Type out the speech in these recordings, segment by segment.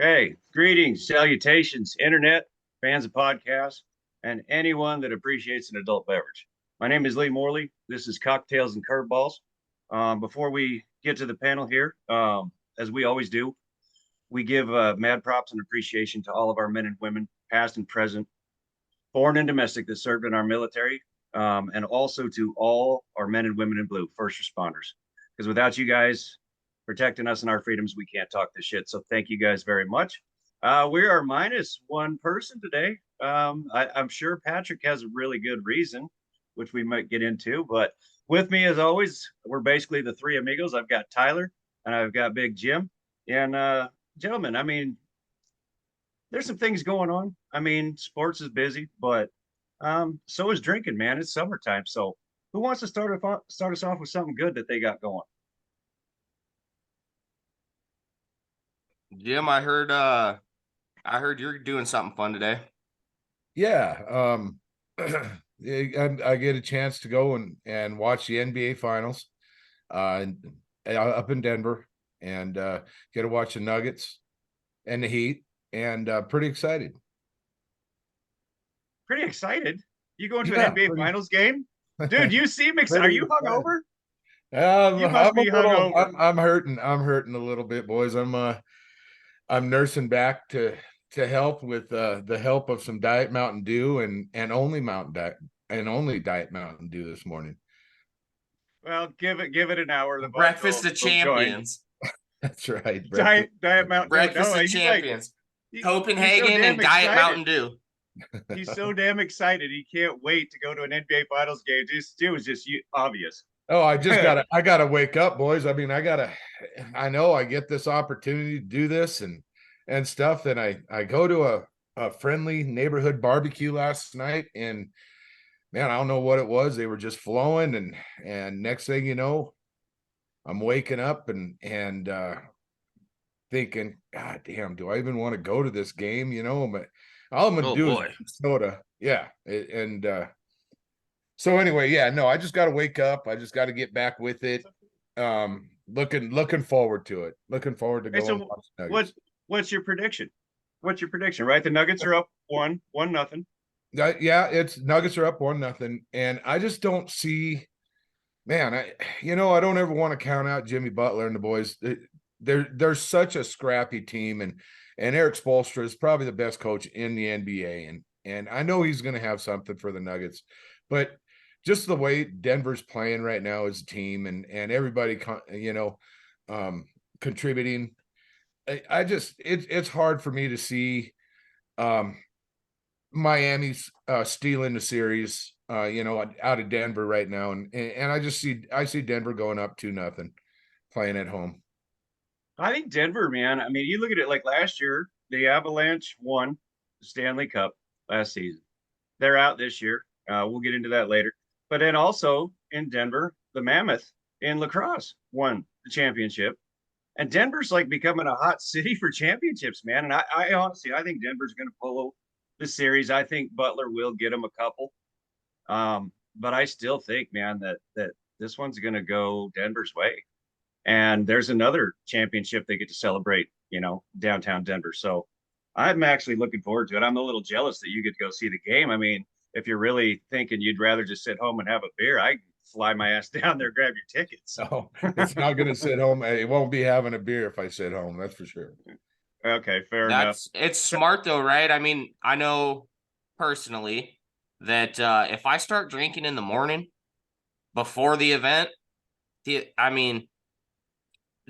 Okay, greetings, salutations, internet, fans of podcasts, and anyone that appreciates an adult beverage. My name is Lee Morley. This is Cocktails and Curveballs. Before we get to the panel here, as we always do, we give mad props and appreciation to all of our men and women, past and present, foreign and domestic, that served in our military, and also to all our men and women in blue, first responders. Because without you guys protecting us and our freedoms, we can't talk this shit. So thank you guys very much. We are minus one person today. I'm sure Patrick has a really good reason, which we might get into. But with me, as always, we're basically the three amigos. I've got Tyler and I've got Big Jim. And gentlemen, I mean, there's some things going on. I mean, sports is busy, but so is drinking, man. It's summertime. So who wants to start us off with something good that they got going? Jim, I heard you're doing something fun today. Yeah, I get a chance to go and watch the NBA finals uh up in Denver and get to watch the Nuggets and the Heat and pretty excited. Pretty excited. You going to an Yeah, NBA pretty, Finals game? Dude, you seem excited. Are pretty you excited. hungover? You must I'm a be little hungover. I'm hurting a little bit, boys. I'm nursing back to help with the help of some Diet Mountain Dew and only Diet Mountain Dew this morning. Well, give it an hour. The boys Breakfast of will join. champions. That's right. Diet Mountain Dew. Breakfast No, of he's like champions. he's so Copenhagen and damn Diet excited. Mountain Dew. He's so damn excited. He can't wait to go to an NBA Finals game. It was just obvious. Oh, I gotta wake up, boys. I mean, I know I get this opportunity to do this and stuff. Then I go to a friendly neighborhood barbecue last night, and man, I don't know what it was. They were just flowing, and next thing you know, I'm waking up and thinking, God damn, do I even want to go to this game? But all I'm gonna Oh do is boy. soda. Yeah. And so anyway, yeah, no, I just gotta wake up. I just gotta get back with it. Looking forward to it. Looking forward to Hey, going so watch what Nuggets. what's your prediction? What's your prediction? Right, the Nuggets are up one nothing. Yeah, it's Nuggets are up 1-0. And I just don't see, man, I don't ever want to count out Jimmy Butler and the boys. They're such a scrappy team, and Eric Spoelstra is probably the best coach in the NBA, and I know he's going to have something for the Nuggets, but just the way Denver's playing right now as a team, and everybody, contributing, I just it's hard for me to see Miami's stealing the series, out of Denver right now, and I see Denver going up 2-0, playing at home. I think Denver, man. I mean, you look at it like last year, the Avalanche won the Stanley Cup last season. They're out this year. We'll get into that later. But then also in Denver, the Mammoth in lacrosse won the championship. And Denver's like becoming a hot city for championships, man. And I honestly, I think Denver's going to pull the series. I think Butler will get them a couple. But I still think, man, that this one's going to go Denver's way. And there's another championship they get to celebrate, downtown Denver. So I'm actually looking forward to it. I'm a little jealous that you get to go see the game. I mean, if you're really thinking you'd rather just sit home and have a beer, I fly my ass down there, grab your tickets. Oh, it's not going to sit home. It won't be having a beer if I sit home. That's for sure. Okay, fair enough. It's smart though, right? I mean, I know personally that if I start drinking in the morning before the event, I mean,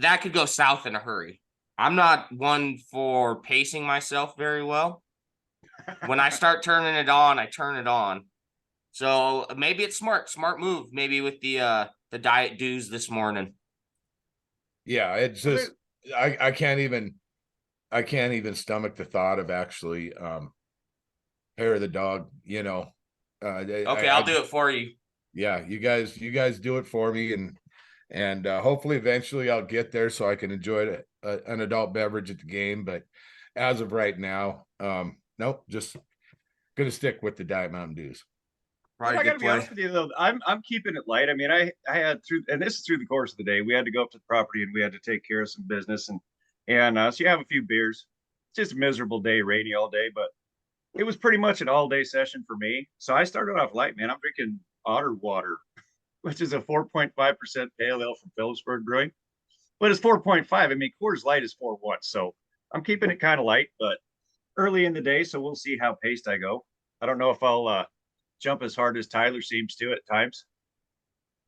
that could go south in a hurry. I'm not one for pacing myself very well. When I start turning it on, I turn it on. So maybe it's smart move. Maybe with the diet dews this morning. Yeah, it's just I can't even stomach the thought of actually hair of the dog. Okay, I'll do it for you. Yeah, you guys do it for me, and hopefully eventually I'll get there so I can enjoy an adult beverage at the game. But as of right now, nope, just gonna stick with the Diet Mountain Dews. Probably I a got good to be play. honest with you though. I'm keeping it light. I mean, I had and this is through the course of the day. We had to go up to the property and we had to take care of some business, and so you have a few beers. just a miserable day, rainy all day, but it was pretty much an all day session for me. So I started off light, man. I'm drinking otter water, which is a 4.5% pale ale from Phillipsburg Brewing, but it's 4.5. I mean, Coors Light is 4.1. So I'm keeping it kind of light, but early in the day. So we'll see how paced I go. I don't know if I'll jump as hard as Tyler seems to at times.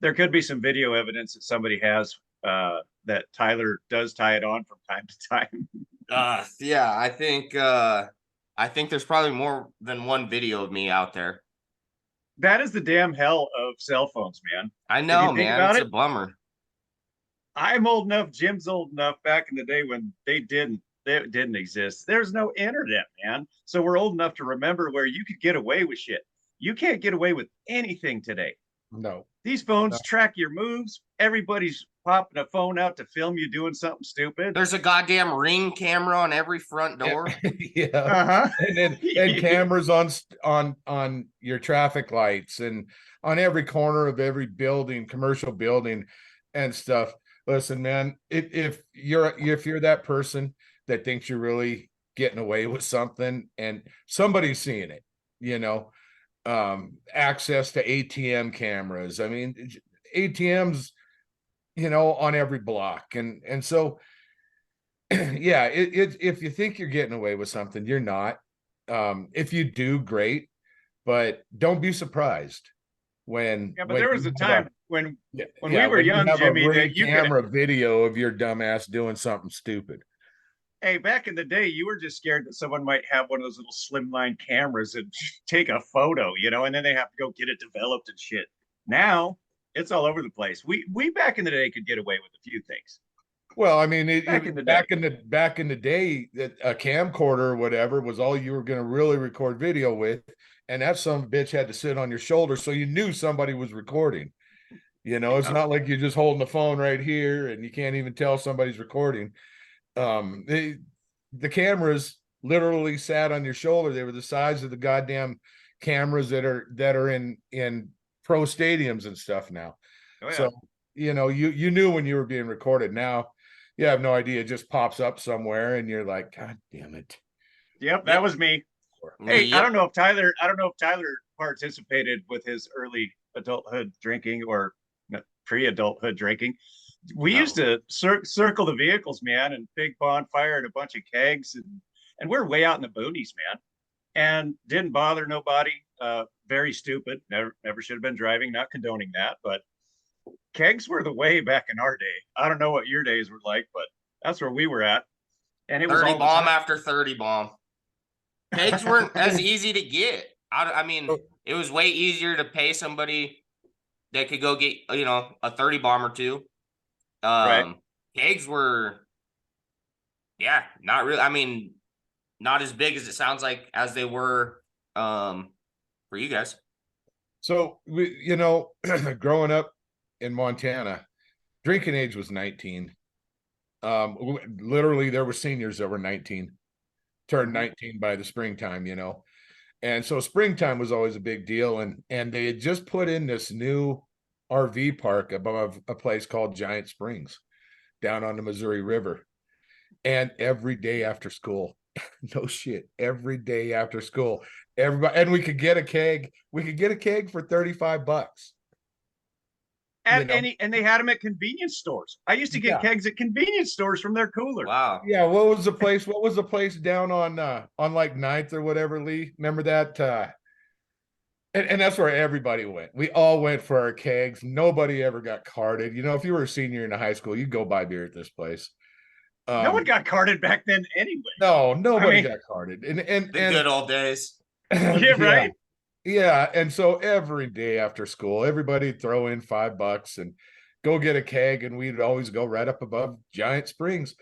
There could be some video evidence that somebody has that Tyler does tie it on from time to time. Yeah, I think there's probably more than one video of me out there. That is the damn hell of cell phones, man. I If know, you think man. about It's it, a bummer. I'm old enough, Jim's old enough back in the day when they didn't exist. There's no internet, man. So we're old enough to remember where you could get away with shit. You can't get away with anything today. No. These phones track your moves. Everybody's popping a phone out to film you doing something stupid. There's a goddamn Ring camera on every front door. Yeah. Uh-huh. And cameras on your traffic lights and on every corner of every building, commercial building and stuff. Listen, man, if you're that person that thinks you're really getting away with something and somebody's seeing it, you know, access to ATM cameras. I mean, ATMs, you know, on every block. And so yeah, if you think you're getting away with something, you're not. If you do, great, but don't be surprised when but there was a time when we were when young, you have Jimmy, a that Ring you camera could. video of your dumbass doing something stupid. Hey, back in the day, you were just scared that someone might have one of those little slimline cameras and take a photo, you know, and then they have to go get it developed and shit. Now it's all over the place. We back in the day could get away with a few things. Well, I mean, Back in the day. back in the day, that a camcorder or whatever was all you were going to really record video with, and that some bitch had to sit on your shoulder, so you knew somebody was recording. You know, it's not like you're just holding the phone right here and you can't even tell somebody's recording. The cameras literally sat on your shoulder. They were the size of the goddamn cameras that are in pro stadiums and stuff now. Oh, yeah. So, you know, you knew when you were being recorded. Now you have no idea. It just pops up somewhere and you're like, God damn it. Yep, that was me. Hey, Yep. I don't know if Tyler participated with his early adulthood drinking or pre-adulthood drinking. We used to circle the vehicles, man, and big bonfire and a bunch of kegs, and we're way out in the boonies, man, and didn't bother nobody. Very stupid. Never should have been driving. Not condoning that, but kegs were the way back in our day. I don't know what your days were like, but that's where we were at. And it was 30 all bomb after 30 bomb. Kegs weren't as easy to get. I mean, it was way easier to pay somebody that could go get, you know, a 30 bomb or two. Right. Kegs were, yeah, not really. I mean, not as big as it sounds like as they were for you guys. So we, you know, growing up in Montana, drinking age was 19. Literally there were seniors that were 19, turned 19 by the springtime, you know. And so springtime was always a big deal. And they had just put in this new RV park above a place called Giant Springs down on the Missouri River. And every day after school, no shit, every day after school, everybody, and we could get a keg for $35. And they had them at convenience stores. I used to get kegs at convenience stores from their cooler. Wow. Yeah, what was the place down on like 9th or whatever, Lee? Remember that? And that's where everybody went. We all went for our kegs. Nobody ever got carded. You know, if you were a senior in high school, you'd go buy beer at this place. No one got carded back then anyway. No, nobody got carded. And good old days. Yeah, right. Yeah, and so every day after school, everybody'd throw in $5 and go get a keg, and we'd always go right up above Giant Springs.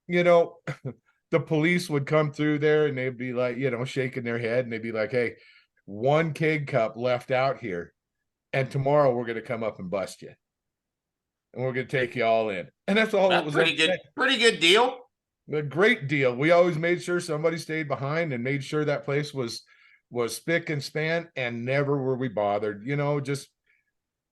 You know, the police would come through there and they'd be like, you know, shaking their head, and they'd be like, hey, one keg cup left out here, and tomorrow we're going to come up and bust you. And we're going to take you all in. And that's all it was. Pretty good deal. A great deal. We always made sure somebody stayed behind and made sure that place was spick and span, and never were we bothered. You know, just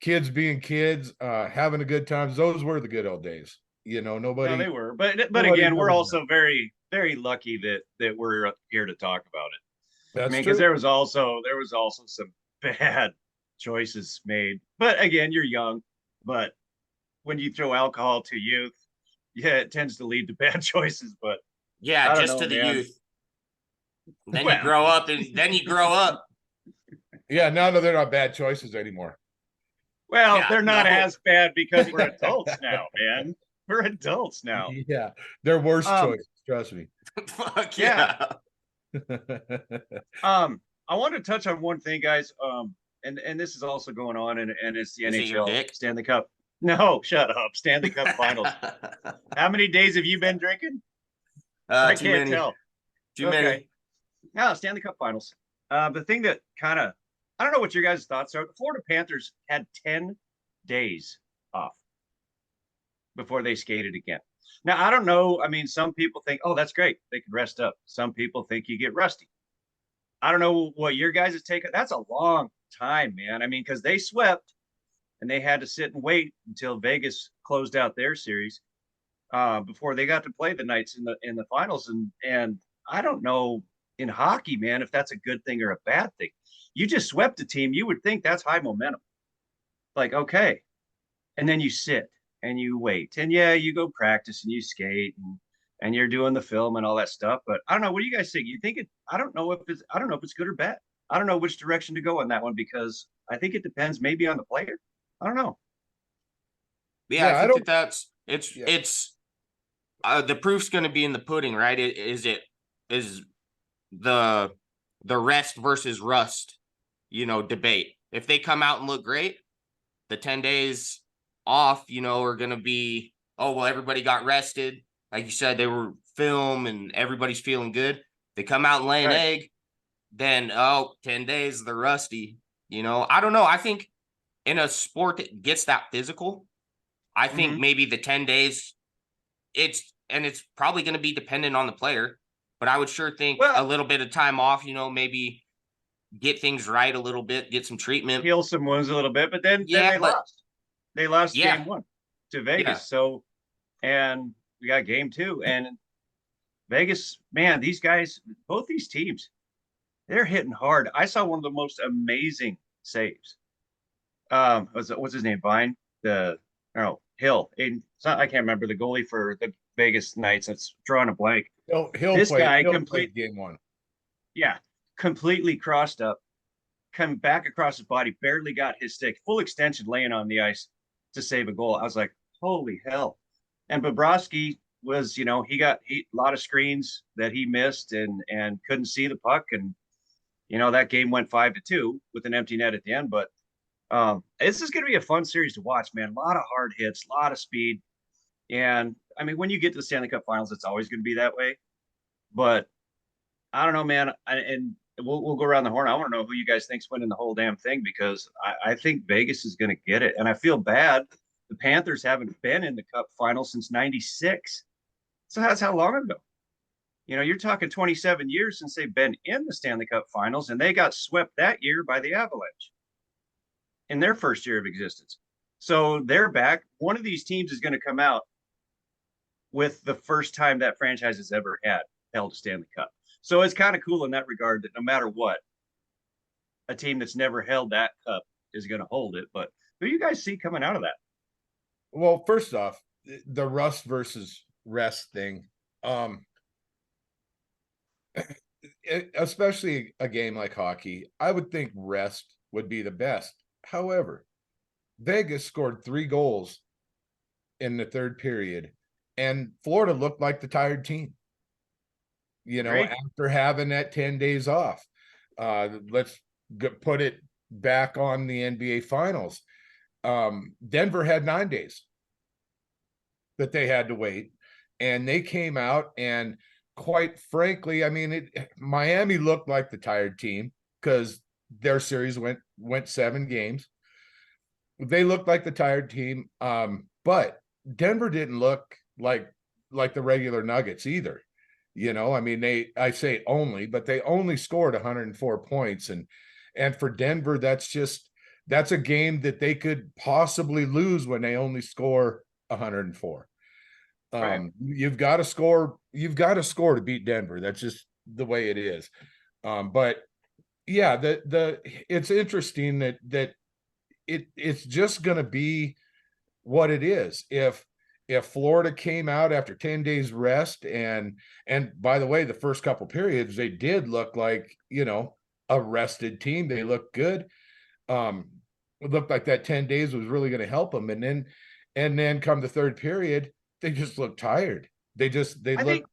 kids being kids, having a good time. Those were the good old days. You know, No, they nobody were, but nobody again, we're knows also that. very very lucky that we're here to talk about it. I That's mean, because true. there was also some bad choices made. But again, you're young. But when you throw alcohol to youth, yeah, it tends to lead to bad choices. But Yeah, I don't just know, to the man. youth. Then you Well, grow up and then you grow up. Yeah, now that they're not bad choices anymore. well, Yeah, they're not no. as bad because we're adults now, man. We're adults now. Yeah, they're worse Um, choices. Trust me. Fuck yeah. yeah. I want to touch on one thing, guys. And this is also going on, and it's the Is it your NHL dick? Stanley Cup. No, shut up. Stanley Cup Finals. How many days have you been drinking? I Too can't many. tell. Too Okay. many. Now, Stanley Cup Finals. The thing that kind of, I don't know what your guys' thoughts are. The Florida Panthers had 10 days off before they skated again. Now, I don't know. I mean, some people think, oh, that's great. They can rest up. Some people think you get rusty. I don't know what your guys' take. That's a long time, man. I mean, because they swept and they had to sit and wait until Vegas closed out their series before they got to play the Knights in the finals. And I don't know in hockey, man, if that's a good thing or a bad thing. You just swept a team. You would think that's high momentum. Like, okay. And then you sit and you wait. And yeah, you go practice and you skate and you're doing the film and all that stuff. But I don't know. What do you guys think? You think it, I don't know if it's good or bad. I don't know which direction to go on that one because I think it depends maybe on the player. I don't know. Yeah, I Yeah, I think don't. that that's Yeah, it's the proof's going to be in the pudding, right? Is the rest versus rust, debate. If they come out and look great, the 10 days off, are going to be, oh, well, everybody got rested. Like you said, they were film and everybody's feeling good. They come out and lay an Right. egg, then, oh, 10 days, they're rusty. I don't know. I think in a sport that gets that physical, I think Mm-hmm. maybe the 10 days, it's probably going to be dependent on the player, but I would sure think a Well, little bit of time off, maybe get things right a little bit, get some treatment. heal some wounds a little bit, but then Yeah, they but lost. They lost yeah, game one to yeah. Vegas. So and we got game two. And Vegas, man, these guys, both these teams, they're hitting hard. I saw one of the most amazing saves. What's his name? Vine, the no Hill. I can't remember the goalie for the Vegas Knights. It's drawing a blank. he'll This play. guy He'll play complete, game one. yeah, completely crossed up, come back across his body, barely got his stick, full extension, laying on the ice to save a goal. I was like, holy hell! And Bobrovsky was, he a lot of screens that he missed and couldn't see the puck, and that game went 5-2 with an empty net at the end. But this is going to be a fun series to watch, man. A lot of hard hits, a lot of speed, and I mean, when you get to the Stanley Cup Finals, it's always going to be that way. But I don't know, man. And we'll go around the horn. I want to know who you guys think's winning the whole damn thing because I think Vegas is going to get it, and I feel bad. The Panthers haven't been in the Cup Final since '96, so that's how long ago. You're talking 27 years since they've been in the Stanley Cup Finals, and they got swept that year by the Avalanche in their first year of existence. So they're back. One of these teams is going to come out with the first time that franchise has ever had held a Stanley Cup. So it's kind of cool in that regard that no matter what, a team that's never held that cup is going to hold it. But who do you guys see coming out of that? Well, first off, the rust versus rest thing. Especially a game like hockey, I would think rest would be the best. However, Vegas scored 3 goals in the third period, and Florida looked like the tired team. Agreed. After having that 10 days off. Let's put it back on the NBA Finals. Denver had 9 days that they had to wait, and they came out and quite frankly, I mean, Miami looked like the tired team because their series went 7 games. They looked like the tired team, but Denver didn't look like the regular Nuggets either. I mean, I say only, but they only scored 104 points, and for Denver, that's a game that they could possibly lose when they only score 104. Right. You've got to score. You've got to score to beat Denver. That's just the way it is. But yeah, it's interesting that it's just going to be what it is. If Florida came out after 10 days rest, and by the way, the first couple periods they did look like, a rested team. They looked good. It looked like that 10 days was really going to help them. And then come the third period, they just looked tired. They I look,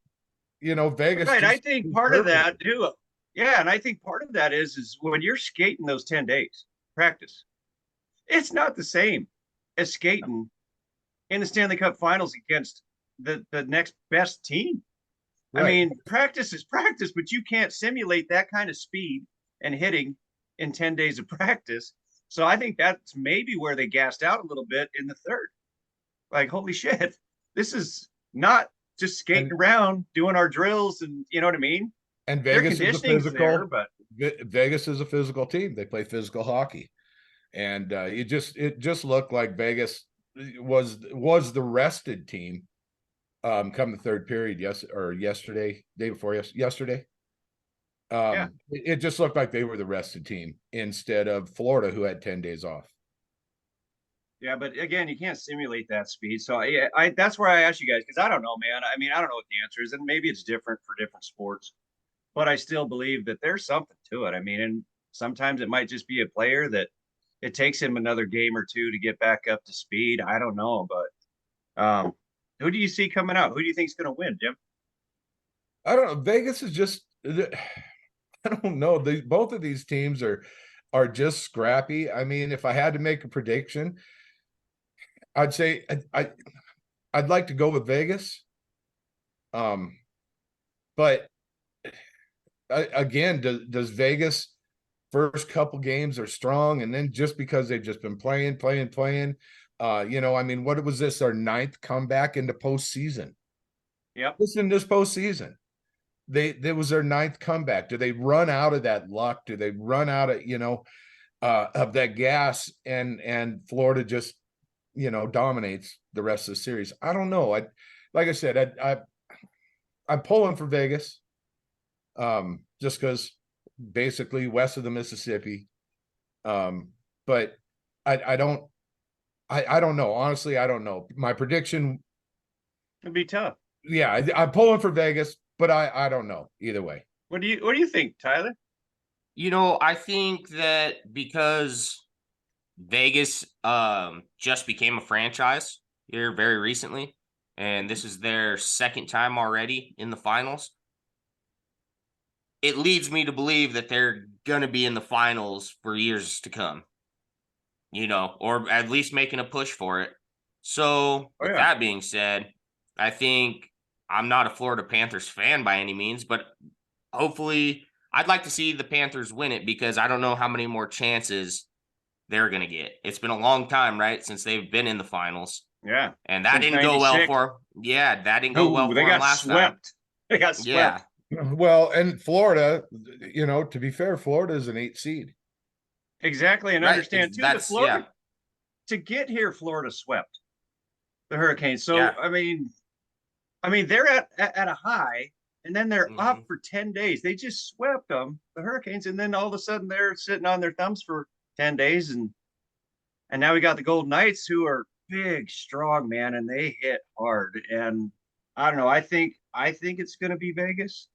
think Vegas right. I just think part of that too. Yeah, and I think part of that is when you're skating those 10 days practice, it's not the same as skating in the Stanley Cup Finals against the next best team. I right. mean, practice is practice, but you can't simulate that kind of speed and hitting in 10 days of practice. So I think that's maybe where they gassed out a little bit in the third. Like, holy shit, this is not just skating And around doing our drills and you know what I mean? and Their Vegas is a conditioning's there, physical. but Vegas is a physical team. They play physical hockey, and it just looked like Vegas was the rested team. Come the third period, yesterday, day before yesterday. yeah. It just looked like they were the rested team instead of Florida, who had 10 days off. Yeah, but again, you can't simulate that speed. So yeah, I that's where I ask you guys because I don't know, man. I mean, I don't know what the answer is, and maybe it's different for different sports, but I still believe that there's something to it. I mean, and sometimes it might just be a player that it takes him another game or two to get back up to speed. I don't know, but who do you see coming out? Who do you think is going to win, Jim? I don't know. Vegas is just I don't know. Both of these teams are just scrappy. I mean, if I had to make a prediction, I'd say I'd like to go with Vegas. But again, does Vegas first couple games are strong, and then just because they've just been playing, I mean, what was this? Our ninth comeback into postseason. Yep. Listen, this postseason, there was their ninth comeback. Do they run out of that luck? Do they run out of that gas, and Florida just dominates the rest of the series? I don't know. Like I said, I'm pulling for Vegas, just because basically west of the Mississippi. But I don't know. Honestly, I don't know. My prediction, It'd be tough. yeah, I'm pulling for Vegas, but I don't know either way. What do you think, Tyler? I think that because Vegas just became a franchise here very recently, and this is their second time already in the finals. It leads me to believe that they're going to be in the finals for years to come, or at least making a push for it. So, Oh with yeah. that being said, I think I'm not a Florida Panthers fan by any means, but hopefully I'd like to see the Panthers win it because I don't know how many more chances they're going to get. It's been a long time, right, since they've been in the finals. Yeah. And that Since didn't go well 96. for Yeah, that didn't go well They for them got last time. swept. They got Yeah. swept. Well, and Florida, to be fair, Florida is an 8 seed. Exactly. And Right. understand too that That's Florida to get here, Florida swept the Hurricanes. So yeah. I mean they're at a high and then they're up Mhm. for 10 days. They just swept them, the Hurricanes, and then all of a sudden they're sitting on their thumbs for 10 days and now we got the Golden Knights who are big, strong, man, and they hit hard. And I don't know. I think it's going to be Vegas,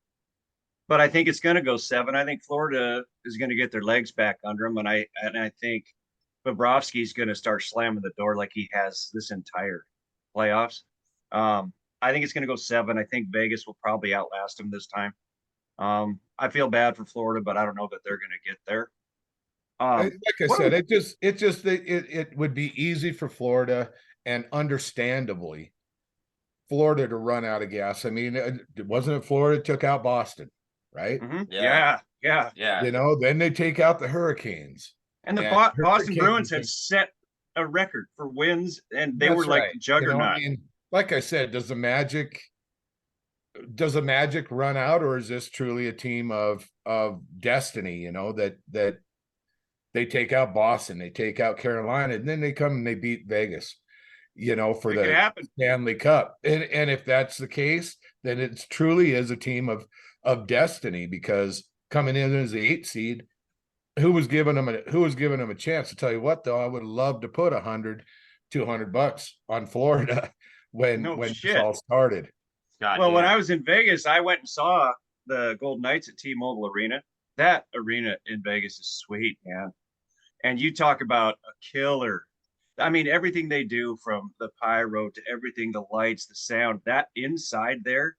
but I think it's going to go 7. I think Florida is going to get their legs back under them, and I think Bobrovsky's going to start slamming the door like he has this entire playoffs. I think it's going to go 7. I think Vegas will probably outlast them this time. I feel bad for Florida, but I don't know that they're going to get there. Like I What said, it would be easy for Florida, and understandably Florida, to run out of gas. I mean, it wasn't Florida took out Boston, right? Yeah, yeah. Yeah. Then they take out the Hurricanes. And the And Boston Bruins Hurricanes, have set a record for wins, and they were that's like right. the juggernaut. Like I said, does the Magic run out, or is this truly a team of destiny? That they take out Boston, they take out Carolina, and then they come and they beat Vegas. for It could the happen. Stanley Cup. And if that's the case, then it truly is a team of destiny, because coming in as the 8th seed, who was giving them a chance? To tell you what, though, I would love to put $100-200 on Florida when No this shit. all started. God Well, when damn. I was in Vegas, I went and saw the Golden Knights at T-Mobile Arena. That arena in Vegas is sweet, man. And you talk about a killer. I mean, everything they do, from the pyro to everything, the lights, the sound, that inside there,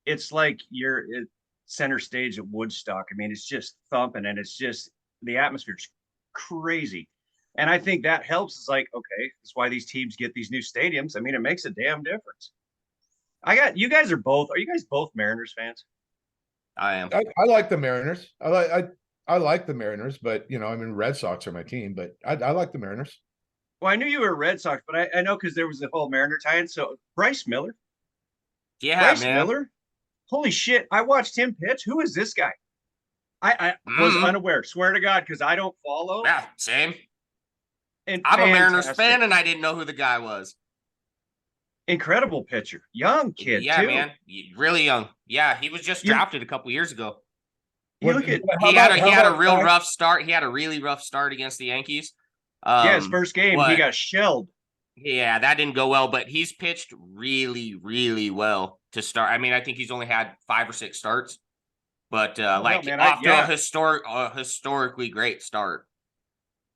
it's like you're at center stage at Woodstock. I mean, it's just thumping, and it's just, the atmosphere's crazy. And I think that helps. It's like, okay, that's why these teams get these new stadiums. I mean, it makes a damn difference. You guys are you guys both Mariners fans? I am. I like the Mariners. I like the Mariners, but Red Sox are my team, but I like the Mariners. Well, I knew you were a Red Sox, but I know because there was the whole Mariner tie-in. So Bryce Miller, Yeah, Bryce man. Miller, holy shit! I watched him pitch. Who is this guy? I was unaware. Swear to God, because I don't follow. Yeah, same. And I'm a Mariners fantastic. fan, and I didn't know who the guy was. Incredible pitcher, young kid Yeah, too. man, really young. Yeah, he was just drafted a couple years ago. You look at He had a real rough start. He had a really rough start against the Yankees. his first game, he got shelled. Yeah, that didn't go well, but he's pitched really, really well to start. I mean, I think he's only had 5 or 6 starts, but a historically great start.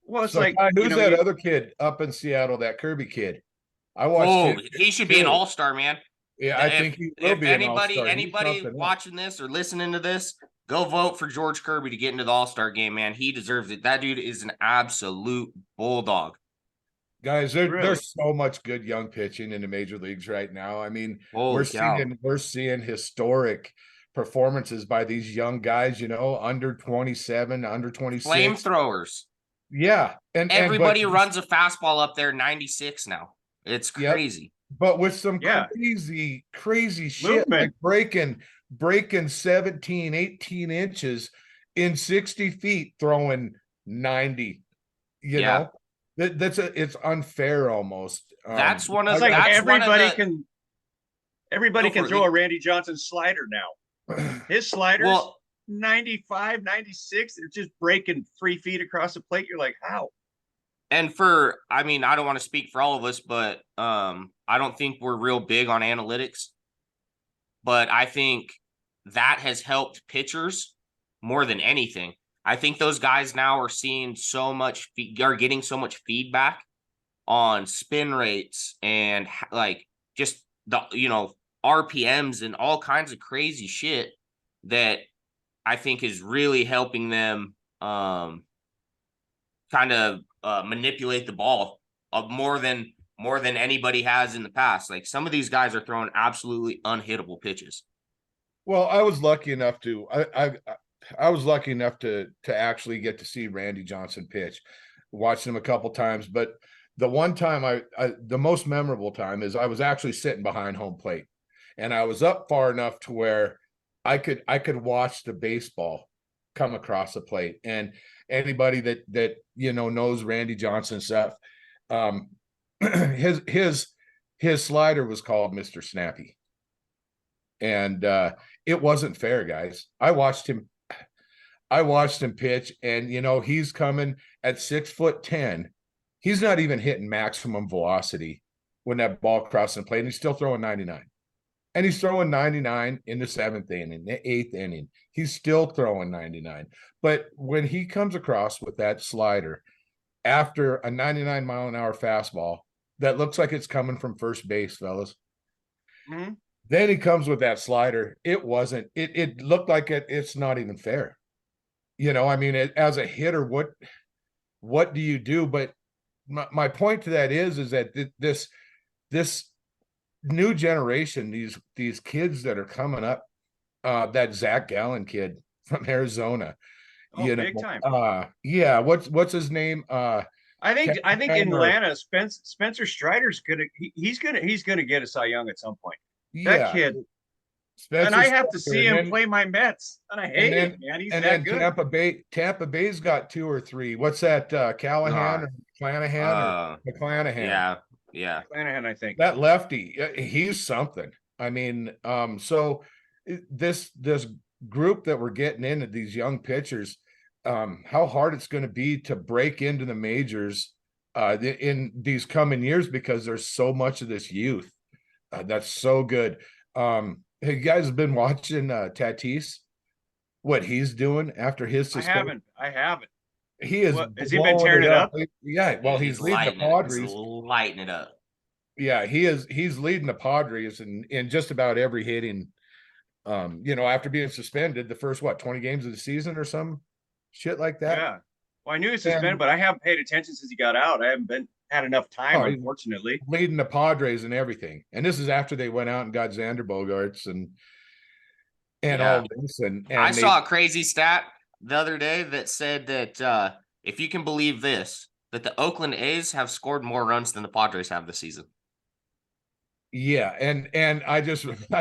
Well, it's So, like, who's that other kid up in Seattle? That Kirby kid. I watched him. He should be an all-star, man. Yeah, I think he will be an all-star. Anybody watching this or listening to this, go vote for George Kirby to get into the all-star game, man. He deserves it. That dude is an absolute bulldog. Guys, there's so much good young pitching in the major leagues right now. I mean, we're seeing historic performances by these young guys, under 27, under 26. Flamethrowers. Yeah. And everybody runs a fastball up there 96 now. It's crazy. Yep. But with some crazy shit, movement, like breaking 17, 18 inches in 60 feet, throwing 90, know. It's unfair almost. That's one of it's like everybody can throw a Randy Johnson slider now. His sliders, 95, 96, they're just breaking 3 feet across the plate. You're like, how? And I don't want to speak for all of us, but I don't think we're real big on analytics. But I think that has helped pitchers more than anything. I think those guys now are seeing getting so much feedback on spin rates and like just the RPMs and all kinds of crazy shit that I think is really helping them kind of manipulate the ball more than anybody has in the past. Like, some of these guys are throwing absolutely unhittable pitches. Well, I was lucky enough to actually get to see Randy Johnson pitch. Watched him a couple times, but the one time the most memorable time is I was actually sitting behind home plate, and I was up far enough to where I could watch the baseball come across the plate. And anybody that knows Randy Johnson stuff, his slider was called Mr. Snappy. And it wasn't fair, guys. I watched him pitch, and he's coming at 6'10". He's not even hitting maximum velocity when that ball crosses the plate, and he's still throwing 99. And he's throwing 99 in the 7th inning, the 8th inning. He's still throwing 99. But when he comes across with that slider after a 99-mile-an-hour fastball that looks like it's coming from first base, fellas, then he comes with that slider. It looked like it's not even fair. As a hitter, what do you do? But my point to that is that this new generation, these kids that are coming up, that Zach Gallen kid from Arizona, big time. What's his name? I think in Atlanta, Spencer Strider's he's gonna get a Cy Young at some point. That kid. And I have to see him play my Mets, and I hate it, man. He's that good. Tampa Bay's got 2 or 3. What's that? Callahan or McClanahan? McClanahan. Yeah, Yeah. Flanagan, I think. That lefty, he's something. I mean, so this group that we're getting into, these young pitchers, how hard it's going to be to break into the majors in these coming years, because there's so much of this youth that's so good. Hey, you guys have been watching Tatis, what he's doing after his suspension? I haven't. He is What, has he been blowing tearing it up? Yeah, well, Yeah, he's leading the lighting it. He's Padres. lighting it up. Yeah, he is. He's leading the Padres in just about every hitting. After being suspended the first 20 games of the season or some shit like that. Yeah. Well, I knew he was suspended, but I haven't paid attention since he got out. I haven't had enough time, unfortunately. Leading the Padres and everything. And this is after they went out and got Xander Bogaerts and all this. And I saw a crazy stat the other day that said that if you can believe this, that the Oakland A's have scored more runs than the Padres have this season. Yeah, and I just read. I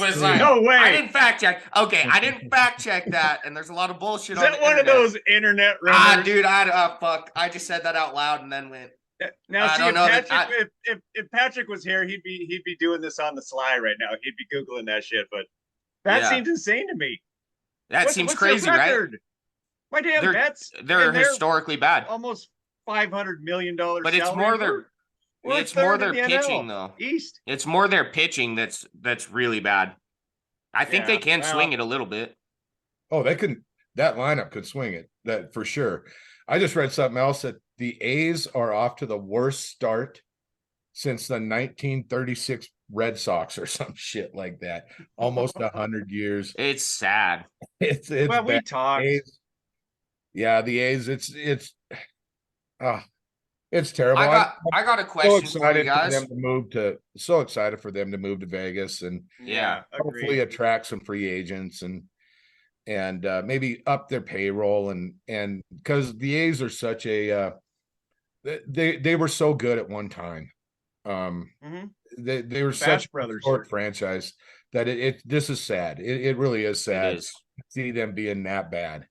was like, no way. I didn't fact check. Okay, I didn't fact check that, and there's a lot of bullshit. Is that one of those internet rumors? Dude, fuck. I just said that out loud and then went. Now, see, if Patrick was here, he'd be doing this on the sly right now. He'd be googling that shit. But that seems insane to me. That seems crazy, right? My damn Mets. They're historically bad. Almost $500 million. But it's more their. It's more their pitching, though. East. It's more their pitching that's really bad. I think they can swing it a little bit. Oh, they can. That lineup could swing it. That for sure. I just read something else that the A's are off to the worst start since the 1936 Red Sox or some shit like that. Almost 100 years. It's sad. It's well, we talked. Yeah, the A's. It's terrible. I got a question for you guys. So excited for them to move to Vegas and hopefully attract some free agents and maybe up their payroll and because the A's are such a they were so good at one time. They were such a short franchise that this is sad. It really is sad to see them being that bad.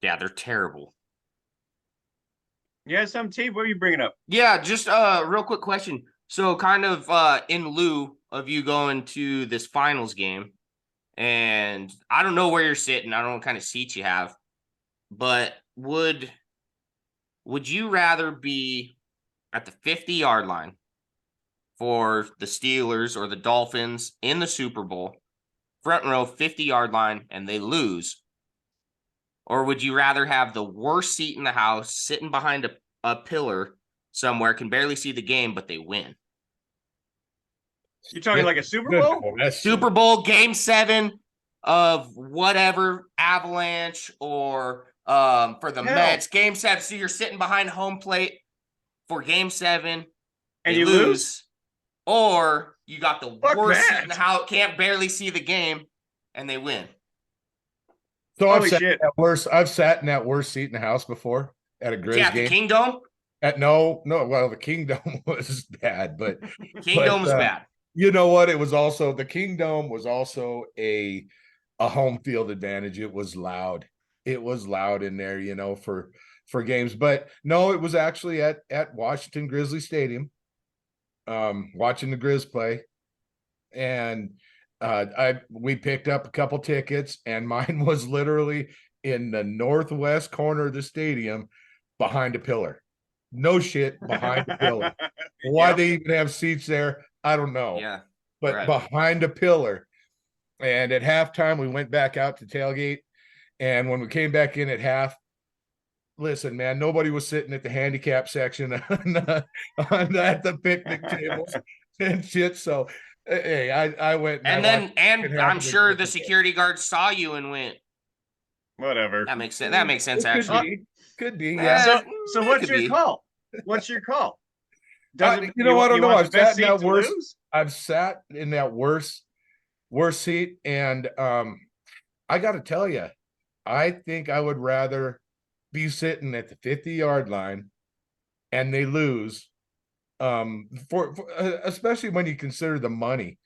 Yeah, they're terrible. Yeah, some team. What are you bringing up? Yeah, just a real quick question. So, kind of in lieu of you going to this finals game, and I don't know where you're sitting. I don't know what kind of seats you have, but would you rather be at the 50-yard line for the Steelers or the Dolphins in the Super Bowl, front row 50-yard line, and they lose? Or would you rather have the worst seat in the house, sitting behind a pillar somewhere, can barely see the game, but they win? You're talking like a Super Bowl? Super Bowl, Game 7 of whatever, Avalanche or for the Mets, Game 7. So you're sitting behind home plate for Game 7, and you lose? Or you got the worst seat in the house, can't barely see the game, and they win. So I've sat in that worst seat in the house before at a Grizz game. The Kingdome? No. Well, the Kingdome was bad, but Kingdome was bad. You know what? The Kingdome was also a home field advantage. It was loud. It was loud in there, for games. But no, it was actually at Washington Grizzly Stadium, watching the Grizz play, and we picked up a couple tickets, and mine was literally in the northwest corner of the stadium behind a pillar. No shit, behind a pillar. Why they even have seats there, I don't know. Yeah. But behind a pillar. And at halftime, we went back out to tailgate. And when we came back in at half, listen, man, nobody was sitting at the handicap section at the picnic tables and shit. So hey, I went and I'm sure the security guard saw you and went, whatever. That makes sense. That makes sense, actually. Could be, yeah. So what's your call? What's your call? I don't know. I've sat in that worst seat, and I got to tell you, I think I would rather be sitting at the 50-yard line and they lose, for especially when you consider the money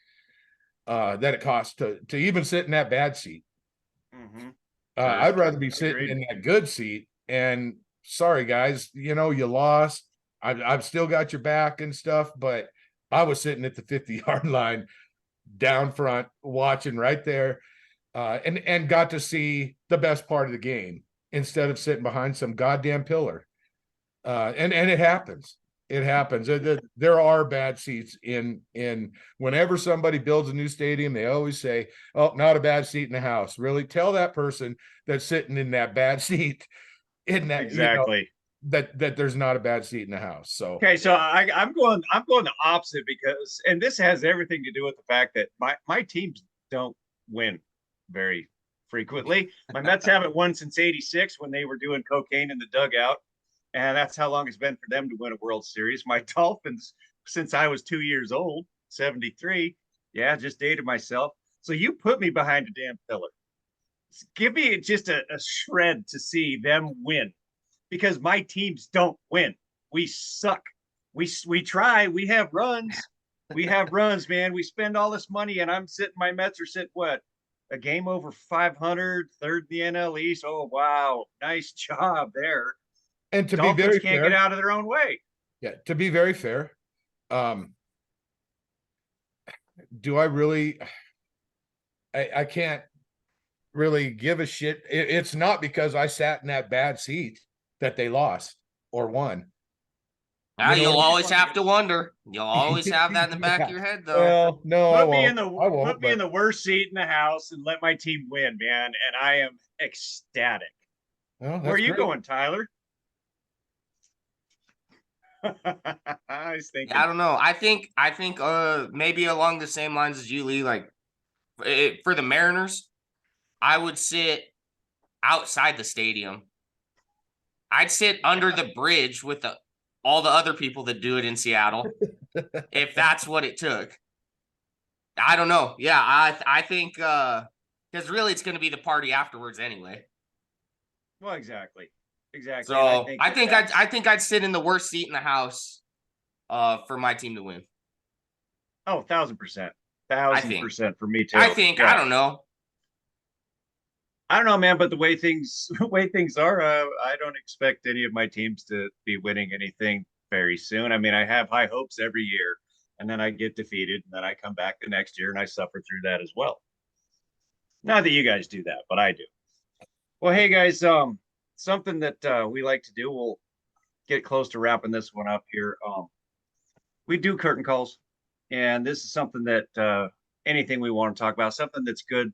that it costs to even sit in that bad seat. Mm-hmm. I'd rather be sitting in that good seat. And sorry, guys, you lost. I've still got your back and stuff, but I was sitting at the 50-yard line down front watching right there, and got to see the best part of the game instead of sitting behind some goddamn pillar. And it happens. It happens. There are bad seats in whenever somebody builds a new stadium, they always say, "Oh, not a bad seat in the house." Really, tell that person that's sitting in that bad seat in that Exactly. that there's not a bad seat in the house. So Okay, so I'm going the opposite because, and this has everything to do with the fact that my teams don't win very frequently. My Mets haven't won since '86 when they were doing cocaine in the dugout, and that's how long it's been for them to win a World Series. My Dolphins, since I was 2 years old, '73. Yeah, just dated myself. So you put me behind a damn pillar. Give me just a shred to see them win because my teams don't win. We suck. We try. We have runs. We have runs, man. We spend all this money, and I'm sitting. My Mets are sitting what? A game over 500, third in the NL East. Oh wow, nice job there. and to be Dolphins very can't fair, get out of their own way. yeah, to be very fair, do I really? I can't really give a shit. It's not because I sat in that bad seat that they lost or won. Now You know you'll what I mean? always have to wonder. You'll always have that in the back of Yeah. your head, though. Well, no, I won't. I won't. Put me in the worst seat in the house and let my team win, man. And I am ecstatic. Well, Where are that's you great. going, Tyler? I was thinking. I don't know. I think maybe along the same lines as you, Lee. Like for the Mariners, I would sit outside the stadium. I'd sit under the bridge with all the other people that do it in Seattle, if that's what it took. I don't know. Yeah, I think because really it's going to be the party afterwards anyway. Well, exactly. Exactly. And So I think that I think I'd sit in the worst seat in the house for my team to win. oh, 1,000%. I think. 1,000% for me too. I think Yeah. I don't know. I don't know, man, but the way things are, I don't expect any of my teams to be winning anything very soon. I mean, I have high hopes every year, and then I get defeated, and then I come back the next year and I suffer through that as well. Not that you guys do that, but I do. Well, hey guys, something that we like to do. We'll get close to wrapping this one up here. We do curtain calls, and this is something that anything we want to talk about, something that's good,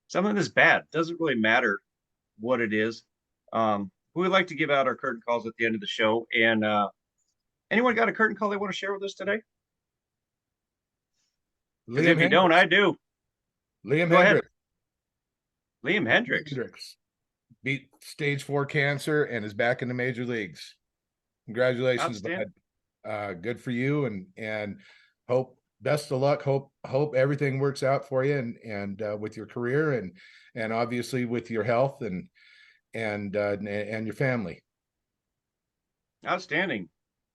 something that's bad. Doesn't really matter what it is. We would like to give out our curtain calls at the end of the show. And anyone got a curtain call they want to share with us today? Because if you don't, I do. Liam Go ahead. Hendricks. Liam Hendricks. Beat stage 4 cancer and is back in the major leagues. Congratulations, bud. Good for you, and hope best of luck. Hope everything works out for you and with your career and obviously with your health and your family. Outstanding.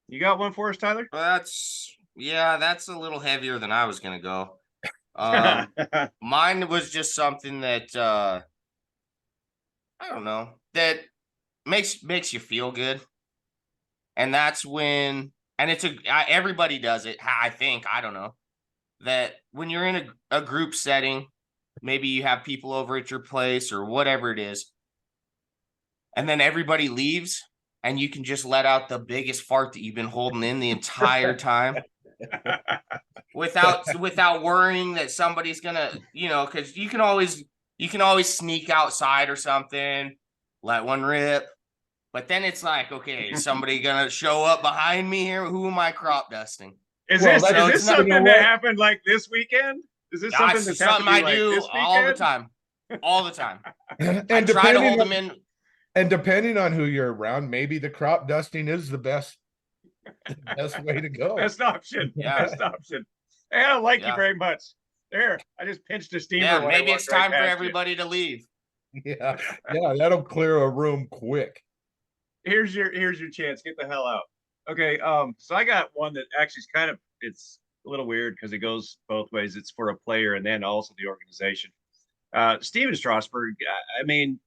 You got one for us, Tyler? That's a little heavier than I was gonna go. Mine was just something that I don't know, that makes you feel good. And that's when, and everybody does it. I think, I don't know, that when you're in a group setting, maybe you have people over at your place or whatever it is, and then everybody leaves and you can just let out the biggest fart that you've been holding in the entire time without worrying that somebody's gonna, because you can always sneak outside or something, let one rip. But then it's like, okay, is somebody gonna show up behind me here? Who am I crop dusting? Is this something that happened like this weekend? Is this something that's happened I like do this weekend? all the time? All the time. And I try to hold them in. And depending on who you're around, maybe the crop dusting is the best way to go. Best option. Yeah. Best option. Hey, I don't like you very much. There, I just pinched a steamer. Yeah, maybe it's time for everybody to leave. Yeah, that'll clear a room quick. Here's your chance. Get the hell out. Okay, so I got one that actually is it's a little weird because it goes both ways. It's for a player and then also the organization. Steven Strasburg, I mean,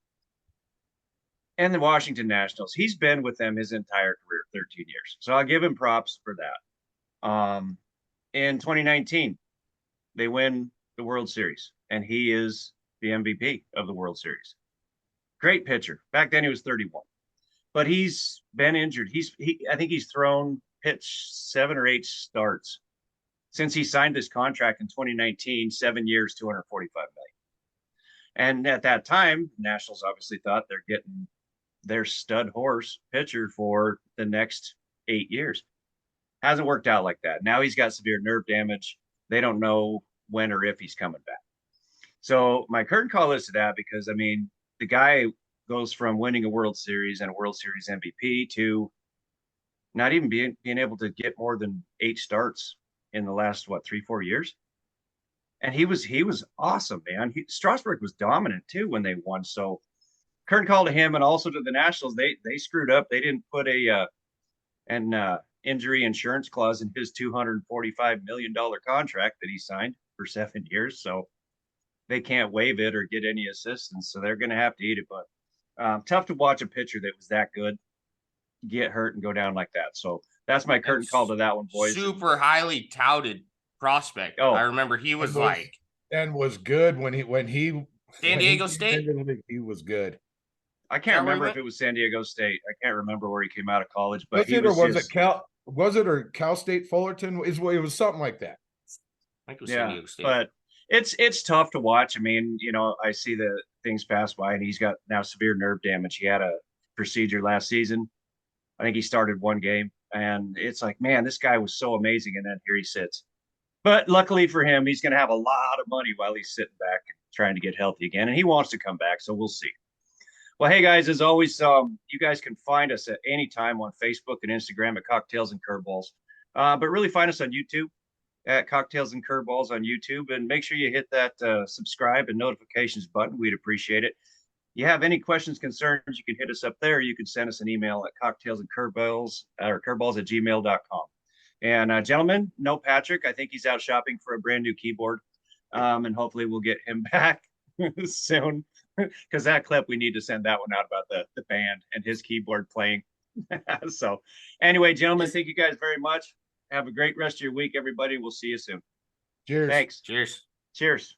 and the Washington Nationals. He's been with them his entire career, 13 years. So I'll give him props for that. In 2019, they win the World Series, and he is the MVP of the World Series. Great pitcher. Back then he was 31, but he's been injured. I think he's pitched 7 or 8 starts since he signed this contract in 2019, 7 years, 245 million. And at that time, Nationals obviously thought they're getting their stud horse pitcher for the next 8 years. Hasn't worked out like that. Now he's got severe nerve damage. They don't know when or if he's coming back. So my curtain call is to that because, I mean, the guy goes from winning a World Series and a World Series MVP to not even being able to get more than 8 starts in the last, 3-4 years. And he was awesome, man. Strasburg was dominant too when they won. So curtain call to him, and also to the Nationals. They screwed up. They didn't put an injury insurance clause in his $245 million contract that he signed for 7 years. So they can't waive it or get any assistance. So they're going to have to eat it. But tough to watch a pitcher that was that good get hurt and go down like that. So that's my curtain call to that one, boys. Super highly touted prospect. Oh, I remember he was was good when he San Diego State. He was good. I can't remember if it was San Diego State. I can't remember where he came out of college, but was it Cal State Fullerton? It was something like that. I think it was San Diego State. But it's tough to watch. I mean, I see the things pass by, and he's got now severe nerve damage. He had a procedure last season. I think he started 1 game, and it's like, man, this guy was so amazing, and then here he sits. But luckily for him, he's going to have a lot of money while he's sitting back and trying to get healthy again, and he wants to come back, so we'll see. Well, hey, guys, as always, you guys can find us at any time on Facebook and Instagram at Cocktails and Curveballs. But really find us on YouTube at Cocktails and Curveballs on YouTube, and make sure you hit that subscribe and notifications button. We'd appreciate it. You have any questions, concerns, you can hit us up there. You can send us an email at cocktailsandcurveballs@gmail.com. And gentlemen, no Patrick. I think he's out shopping for a brand new keyboard. And hopefully we'll get him back soon. Because that clip, we need to send that one out about the band and his keyboard playing. So anyway, gentlemen, thank you guys very much. Have a great rest of your week, everybody. We'll see you soon. Cheers. Thanks. Cheers. Cheers.